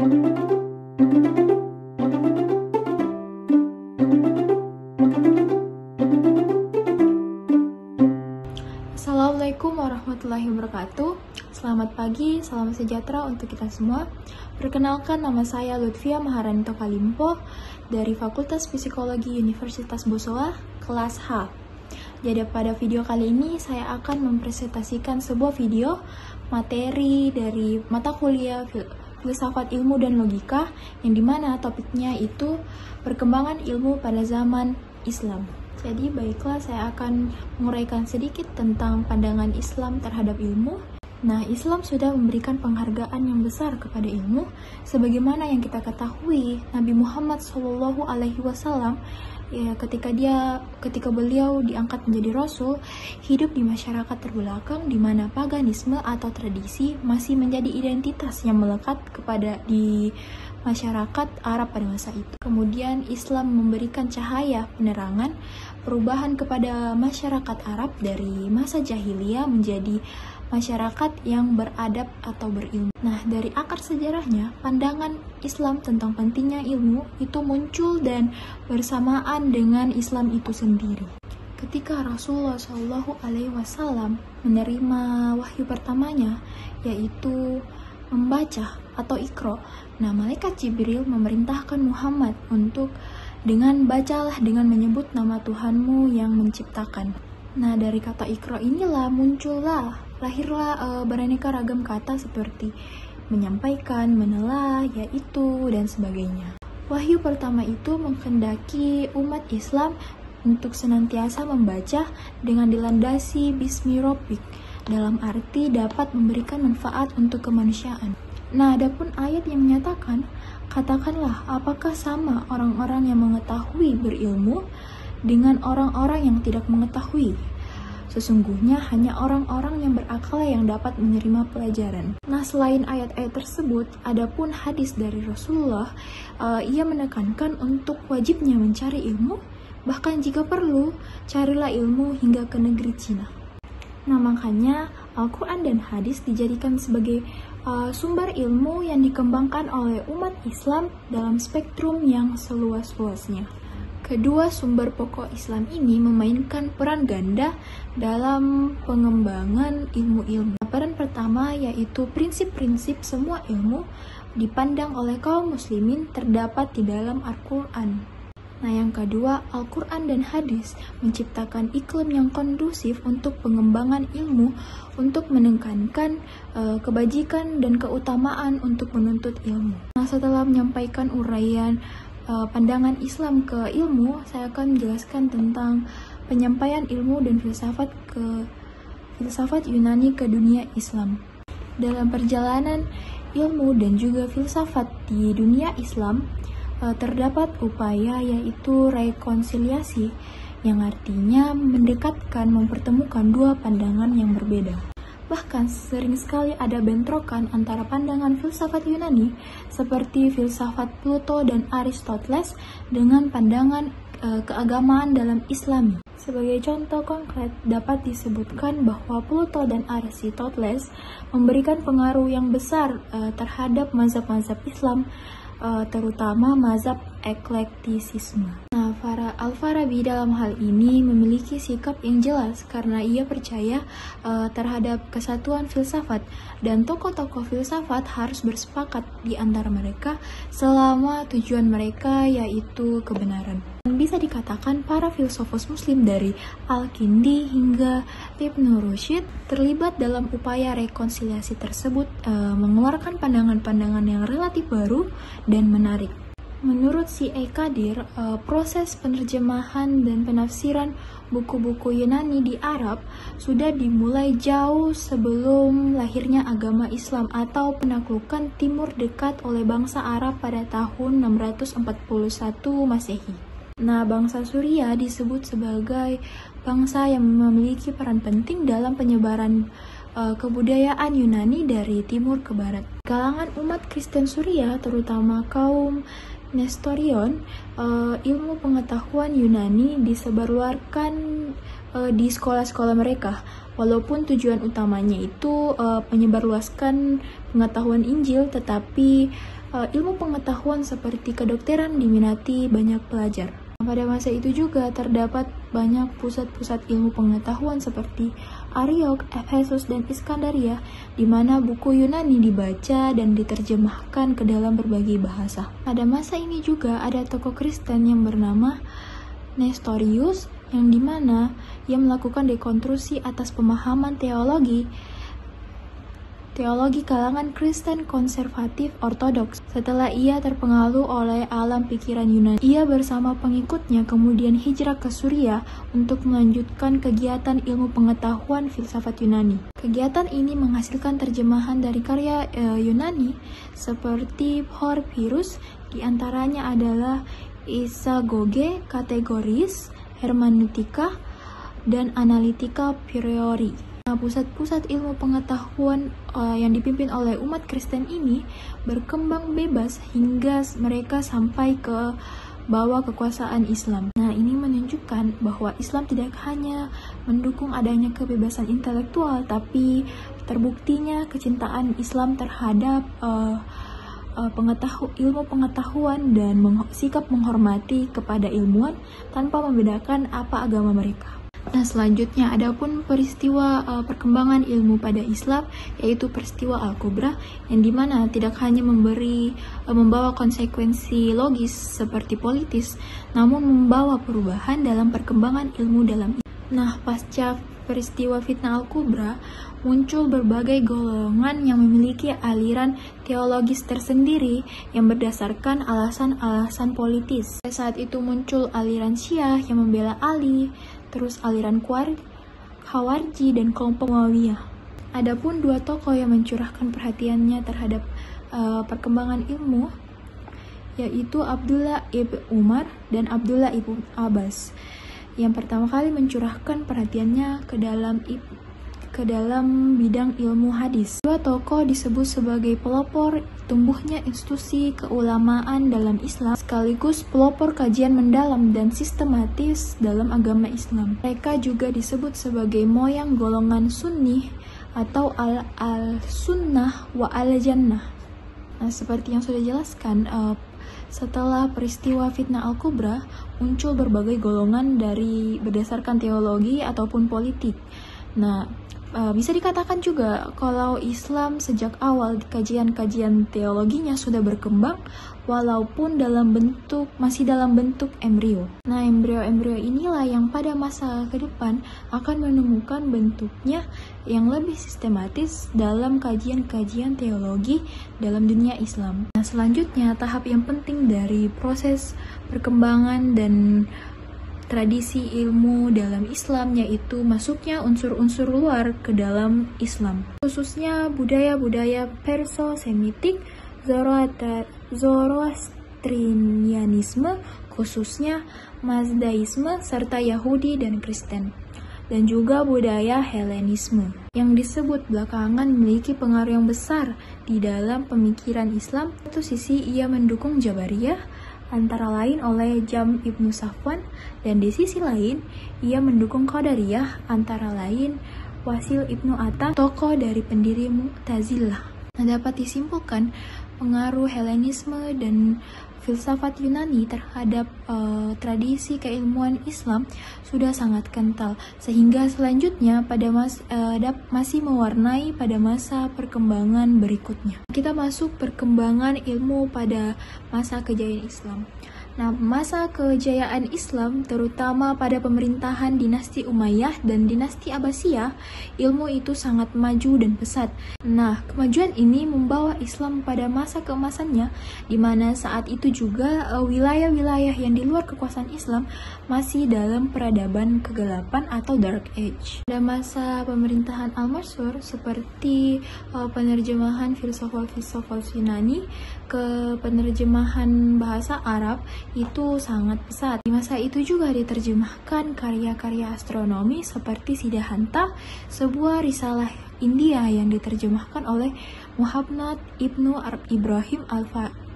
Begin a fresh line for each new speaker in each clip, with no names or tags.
Assalamualaikum warahmatullahi wabarakatuh. Selamat pagi, salam sejahtera untuk kita semua. Perkenalkan, nama saya Lutfia Maharanto Kalimpo dari Fakultas Psikologi Universitas Bosowa, kelas H. Jadi pada video kali ini saya akan mempresentasikan sebuah video materi dari mata kuliah Filsafat Ilmu dan Logika, yang dimana topiknya itu perkembangan ilmu pada zaman Islam. Jadi baiklah, saya akan menguraikan sedikit tentang pandangan Islam terhadap ilmu. Nah, Islam sudah memberikan penghargaan yang besar kepada ilmu, sebagaimana yang kita ketahui Nabi Muhammad SAW ya, ketika beliau diangkat menjadi Rasul, hidup di masyarakat terbelakang di mana paganisme atau tradisi masih menjadi identitas yang melekat di masyarakat Arab pada masa itu. Kemudian Islam memberikan cahaya penerangan perubahan kepada masyarakat Arab dari masa jahiliyah menjadi masyarakat yang beradab atau berilmu. Nah, dari akar sejarahnya, pandangan Islam tentang pentingnya ilmu itu muncul dan bersamaan dengan Islam itu sendiri. Ketika Rasulullah SAW menerima wahyu pertamanya, yaitu membaca atau Iqra, nah malaikat Jibril memerintahkan Muhammad untuk bacalah dengan menyebut nama Tuhanmu yang menciptakan. Nah, dari kata Iqra inilah lahirlah beraneka ragam kata seperti menyampaikan, menelah, yaitu, dan sebagainya. Wahyu pertama itu menghendaki umat Islam untuk senantiasa membaca dengan dilandasi Bismi Rabbik, dalam arti dapat memberikan manfaat untuk kemanusiaan. Nah, adapun ayat yang menyatakan, katakanlah apakah sama orang-orang yang mengetahui berilmu dengan orang-orang yang tidak mengetahui? Sesungguhnya hanya orang-orang yang berakal yang dapat menerima pelajaran. Nah, selain ayat-ayat tersebut, adapun hadis dari Rasulullah, ia menekankan untuk wajibnya mencari ilmu, bahkan jika perlu, carilah ilmu hingga ke negeri Cina. Nah, makanya Al-Quran dan hadis dijadikan sebagai sumber ilmu yang dikembangkan oleh umat Islam dalam spektrum yang seluas-luasnya. Kedua sumber pokok Islam ini memainkan peran ganda dalam pengembangan ilmu-ilmu. Peran pertama yaitu prinsip-prinsip semua ilmu dipandang oleh kaum muslimin terdapat di dalam Al-Quran. Nah, yang kedua, Al-Quran dan hadis menciptakan iklim yang kondusif untuk pengembangan ilmu, untuk menekankan kebajikan dan keutamaan untuk menuntut ilmu. Nah, setelah menyampaikan uraian pandangan Islam ke ilmu, saya akan menjelaskan tentang penyampaian ilmu dan filsafat Yunani ke dunia Islam. Dalam perjalanan ilmu dan juga filsafat di dunia Islam, terdapat upaya yaitu rekonsiliasi, yang artinya mendekatkan, mempertemukan dua pandangan yang berbeda. Bahkan sering sekali ada bentrokan antara pandangan filsafat Yunani seperti filsafat Plato dan Aristoteles dengan pandangan keagamaan dalam Islami. Sebagai contoh konkret dapat disebutkan bahwa Plato dan Aristoteles memberikan pengaruh yang besar terhadap mazhab-mazhab Islam, terutama mazhab eklektisisme. Nah, Al-Farabi dalam hal ini memiliki sikap yang jelas karena ia percaya terhadap kesatuan filsafat, dan tokoh-tokoh filsafat harus bersepakat di antara mereka selama tujuan mereka yaitu kebenaran. Dan bisa dikatakan para filsufus muslim dari Al-Kindi hingga Ibnu Rushd terlibat dalam upaya rekonsiliasi tersebut, mengeluarkan pandangan-pandangan yang relatif baru dan menarik. Menurut C.A. Kadir, proses penerjemahan dan penafsiran buku-buku Yunani di Arab sudah dimulai jauh sebelum lahirnya agama Islam atau penaklukan Timur Dekat oleh bangsa Arab pada tahun 641 Masehi. Nah, bangsa Suria disebut sebagai bangsa yang memiliki peran penting dalam penyebaran kebudayaan Yunani dari timur ke barat. Kalangan umat Kristen Suria, terutama kaum Nestorion, ilmu pengetahuan Yunani disebarluaskan di sekolah-sekolah mereka, walaupun tujuan utamanya itu menyebarluaskan pengetahuan Injil, tetapi ilmu pengetahuan seperti kedokteran diminati banyak pelajar. Pada masa itu juga terdapat banyak pusat-pusat ilmu pengetahuan seperti Ariok, Efesus, dan Iskandaria, di mana buku Yunani dibaca dan diterjemahkan ke dalam berbagai bahasa. Pada masa ini juga ada tokoh Kristen yang bernama Nestorius, yang dimana ia melakukan dekonstruksi atas pemahaman teologi kalangan Kristen konservatif ortodoks. Setelah ia terpengaruh oleh alam pikiran Yunani, ia bersama pengikutnya kemudian hijrah ke Suriah untuk melanjutkan kegiatan ilmu pengetahuan filsafat Yunani. Kegiatan ini menghasilkan terjemahan dari karya Yunani seperti Porphyrius, diantaranya adalah Isagoge, Kategoris, Hermeneutika, dan Analitika Priori. Pusat-pusat ilmu pengetahuan yang dipimpin oleh umat Kristen ini berkembang bebas hingga mereka sampai ke bawah kekuasaan Islam. Nah, ini menunjukkan bahwa Islam tidak hanya mendukung adanya kebebasan intelektual, tapi terbuktinya kecintaan Islam terhadap ilmu pengetahuan dan sikap menghormati kepada ilmuwan tanpa membedakan apa agama mereka. Nah, selanjutnya adapun peristiwa perkembangan ilmu pada Islam, yaitu peristiwa Al-Kubra, yang dimana tidak hanya membawa konsekuensi logis seperti politis, namun membawa perubahan dalam perkembangan ilmu dalam Islam. Nah, pasca peristiwa fitnah Al-Kubra, muncul berbagai golongan yang memiliki aliran teologis tersendiri yang berdasarkan alasan-alasan politis. Pada saat itu muncul aliran Syiah yang membela Ali, terus aliran Khawarji dan kelompok Muawiyah. Adapun dua tokoh yang mencurahkan perhatiannya terhadap perkembangan ilmu, yaitu Abdullah ibn Umar dan Abdullah ibn Abbas. Yang pertama kali mencurahkan perhatiannya ke dalam bidang ilmu hadis. Dua tokoh disebut sebagai pelopor tumbuhnya institusi keulamaan dalam Islam, sekaligus pelopor kajian mendalam dan sistematis dalam agama Islam. Mereka juga disebut sebagai moyang golongan Sunni atau al-Sunnah wa al-Jannah. Nah, seperti yang sudah dijelaskan, setelah peristiwa fitnah Al-Kubra, muncul berbagai golongan berdasarkan teologi ataupun politik. Nah, bisa dikatakan juga kalau Islam sejak awal kajian-kajian teologinya sudah berkembang walaupun masih dalam bentuk embrio. Nah, embrio-embrio inilah yang pada masa ke depan akan menemukan bentuknya yang lebih sistematis dalam kajian-kajian teologi dalam dunia Islam. Nah, selanjutnya tahap yang penting dari proses perkembangan dan tradisi ilmu dalam Islam, yaitu masuknya unsur-unsur luar ke dalam Islam, khususnya budaya-budaya Perso-Semitik, Zoroastrianisme, khususnya Mazdaisme, serta Yahudi dan Kristen, dan juga budaya Helenisme, yang disebut belakangan memiliki pengaruh yang besar di dalam pemikiran Islam. Satu sisi ia mendukung Jabariyah, antara lain oleh Jam Ibnu Safwan, dan di sisi lain ia mendukung Qadariyah, antara lain Wasil Ibnu Atta, tokoh dari pendiri Mu'tazilah. Nah, dapat disimpulkan pengaruh Helenisme dan filsafat Yunani terhadap tradisi keilmuan Islam sudah sangat kental, sehingga selanjutnya masih mewarnai pada masa perkembangan berikutnya. Kita masuk perkembangan ilmu pada masa kejayaan Islam. Nah, masa kejayaan Islam terutama pada pemerintahan dinasti Umayyah dan dinasti Abbasiyah, ilmu itu sangat maju dan pesat. Nah, kemajuan ini membawa Islam pada masa keemasannya, di mana saat itu juga wilayah-wilayah yang di luar kekuasaan Islam masih dalam peradaban kegelapan atau Dark Age. Pada masa pemerintahan Al-Mansur, seperti penerjemahan filsafat Yunani ke penerjemahan bahasa Arab, itu sangat pesat. Di masa itu juga diterjemahkan karya-karya astronomi seperti Siddhanta, sebuah risalah India yang diterjemahkan oleh Muhammad Ibnu Ibrahim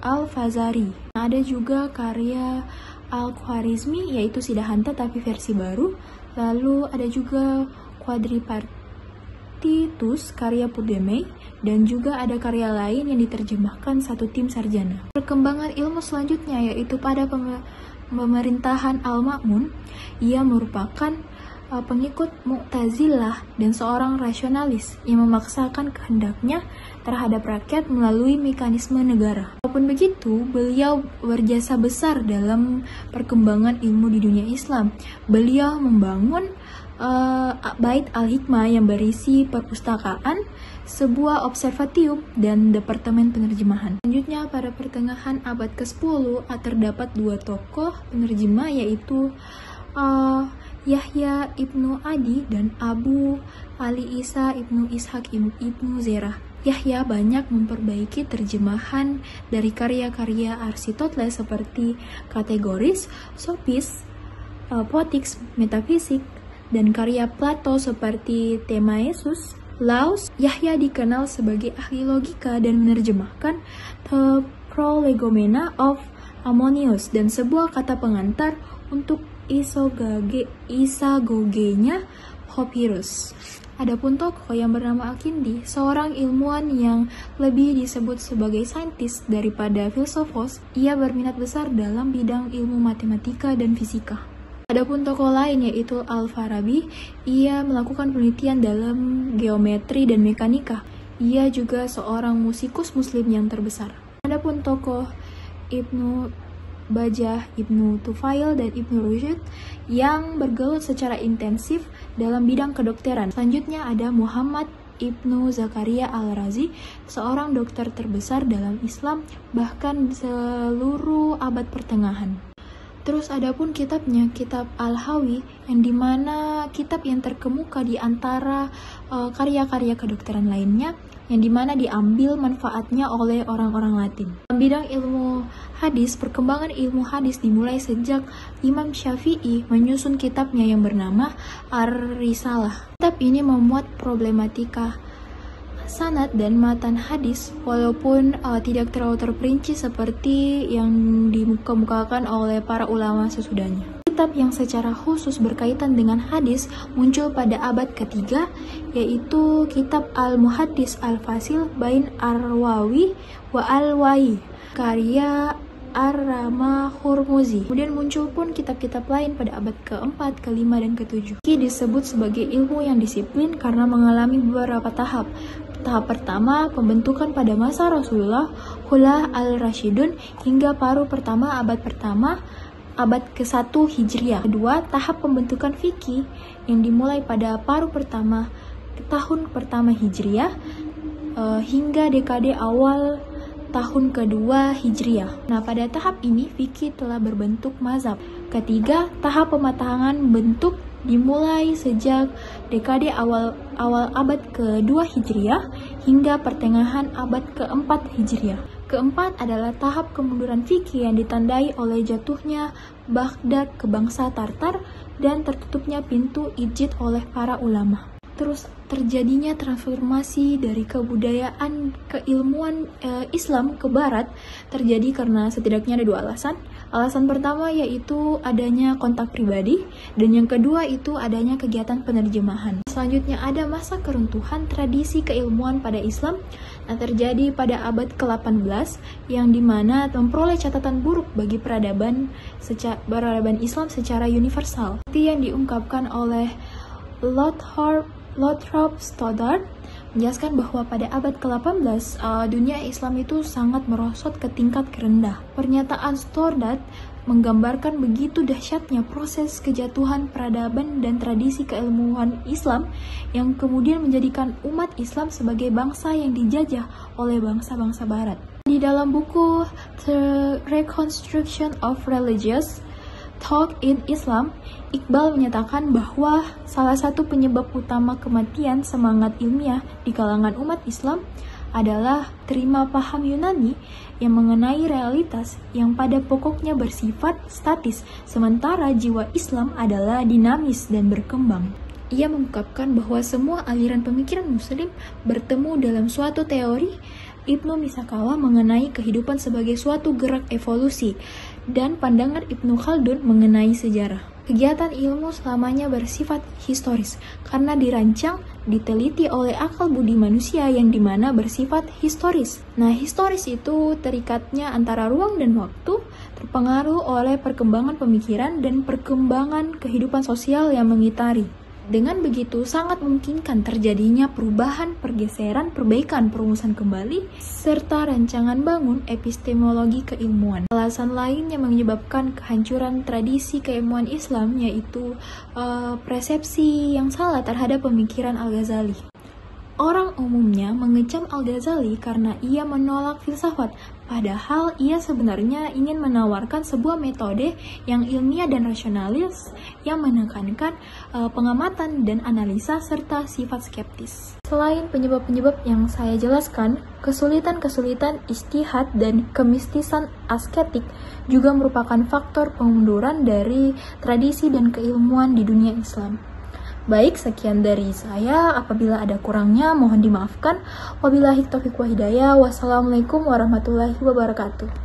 Al-Fazari. Ada juga karya Al-Khwarizmi, yaitu Siddhanta tapi versi baru. Lalu ada juga Quadripartite Titus karya Pudemey, dan juga ada karya lain yang diterjemahkan satu tim sarjana. Perkembangan ilmu selanjutnya yaitu pada pemerintahan Al-Ma'mun. Ia merupakan pengikut Mu'tazilah dan seorang rasionalis yang memaksakan kehendaknya terhadap rakyat melalui mekanisme negara. Walaupun begitu, beliau berjasa besar dalam perkembangan ilmu di dunia Islam. Beliau membangun Bait Al-Hikmah yang berisi perpustakaan, sebuah observatorium, dan departemen penerjemahan. Selanjutnya, pada pertengahan abad ke-10 terdapat dua tokoh penerjemah yaitu Yahya ibnu Adi dan Abu Ali Isa ibnu Ishaq ibnu Zerah. Yahya banyak memperbaiki terjemahan dari karya-karya Aristoteles seperti kategoris, sofis, poetiks, metafisik, dan karya Plato seperti Timaeus. Laus, Yahya dikenal sebagai ahli logika dan menerjemahkan The Prolegomena of Ammonius dan sebuah kata pengantar untuk isagogenya Hophirus. Adapun tokoh yang bernama Al-Kindi, seorang ilmuwan yang lebih disebut sebagai saintis daripada filsofos, ia berminat besar dalam bidang ilmu matematika dan fisika. Adapun tokoh lain yaitu Al-Farabi, ia melakukan penelitian dalam geometri dan mekanika. Ia juga seorang musikus muslim yang terbesar. Adapun tokoh Ibnu Bajjah, Ibnu Tufail, dan Ibnu Rushd yang bergelut secara intensif dalam bidang kedokteran. Selanjutnya ada Muhammad Ibnu Zakaria Al-Razi, seorang dokter terbesar dalam Islam bahkan seluruh abad pertengahan. Terus adapun kitabnya, kitab Al-Hawi, yang dimana kitab yang terkemuka di antara karya-karya kedokteran lainnya, yang dimana diambil manfaatnya oleh orang-orang Latin. Dalam bidang ilmu hadis, perkembangan ilmu hadis dimulai sejak Imam Syafi'i menyusun kitabnya yang bernama Ar-Risalah. Kitab ini memuat problematika sanad dan matan hadis, walaupun tidak terlalu terperinci seperti yang dikemukakan oleh para ulama sesudahnya. Kitab yang secara khusus berkaitan dengan hadis muncul pada abad ketiga, yaitu kitab Al-Muhaddis Al-Fasil Bain Ar-Rawi wa Al-Wa'i, karya Ar-Rama Hurmuzi. Kemudian muncul pun kitab-kitab lain pada abad ke-4, ke-5, dan ke-7. Ini disebut sebagai ilmu yang disiplin karena mengalami beberapa tahap. Tahap pertama, pembentukan pada masa Rasulullah, Khula al-Rashidun, hingga paruh pertama abad pertama, abad ke-1 Hijriah. Kedua, tahap pembentukan fikih yang dimulai pada paruh pertama tahun pertama Hijriah hingga dekade awal tahun kedua Hijriah. Nah, pada tahap ini fikih telah berbentuk mazhab. Ketiga, tahap pematangan bentuk dimulai sejak dekade awal abad ke-2 Hijriah hingga pertengahan abad ke-4 Hijriah. Keempat adalah tahap kemunduran fikih yang ditandai oleh jatuhnya Baghdad ke bangsa Tartar dan tertutupnya pintu Ijid oleh para ulama. Terus terjadinya transformasi dari kebudayaan keilmuan Islam ke Barat terjadi karena setidaknya ada dua alasan. Alasan pertama yaitu adanya kontak pribadi, dan yang kedua itu adanya kegiatan penerjemahan. Selanjutnya ada masa keruntuhan tradisi keilmuan pada Islam yang terjadi pada abad ke-18, yang dimana memperoleh catatan buruk bagi peradaban Islam secara universal. Seperti yang diungkapkan oleh Lothrop Stoddard menjelaskan bahwa pada abad ke-18 dunia Islam itu sangat merosot ke tingkat terendah. Pernyataan Stoddard menggambarkan begitu dahsyatnya proses kejatuhan peradaban dan tradisi keilmuan Islam yang kemudian menjadikan umat Islam sebagai bangsa yang dijajah oleh bangsa-bangsa Barat. Di dalam buku The Reconstruction of Religious Thought in Islam, Iqbal menyatakan bahwa salah satu penyebab utama kematian semangat ilmiah di kalangan umat Islam adalah terima paham Yunani yang mengenai realitas yang pada pokoknya bersifat statis, sementara jiwa Islam adalah dinamis dan berkembang. Ia mengungkapkan bahwa semua aliran pemikiran Muslim bertemu dalam suatu teori Ibnu Misakawa mengenai kehidupan sebagai suatu gerak evolusi, dan pandangan Ibnu Khaldun mengenai sejarah. Kegiatan ilmu selamanya bersifat historis karena dirancang, diteliti oleh akal budi manusia yang dimana bersifat historis. Nah, historis itu terikatnya antara ruang dan waktu, terpengaruh oleh perkembangan pemikiran dan perkembangan kehidupan sosial yang mengitari. Dengan begitu, sangat memungkinkan terjadinya perubahan, pergeseran, perbaikan, perumusan kembali, serta rancangan bangun epistemologi keilmuan. Alasan lain yang menyebabkan kehancuran tradisi keilmuan Islam yaitu persepsi yang salah terhadap pemikiran Al-Ghazali. Orang umumnya mengecam Al-Ghazali karena ia menolak filsafat, padahal ia sebenarnya ingin menawarkan sebuah metode yang ilmiah dan rasionalis yang menekankan pengamatan dan analisa serta sifat skeptis. Selain penyebab-penyebab yang saya jelaskan, kesulitan-kesulitan ijtihad dan kemistisan asketik juga merupakan faktor pengunduran dari tradisi dan keilmuan di dunia Islam. Baik, sekian dari saya. Apabila ada kurangnya, mohon dimaafkan. Wabillahi taufiq wa hidayah. Wassalamualaikum warahmatullahi wabarakatuh.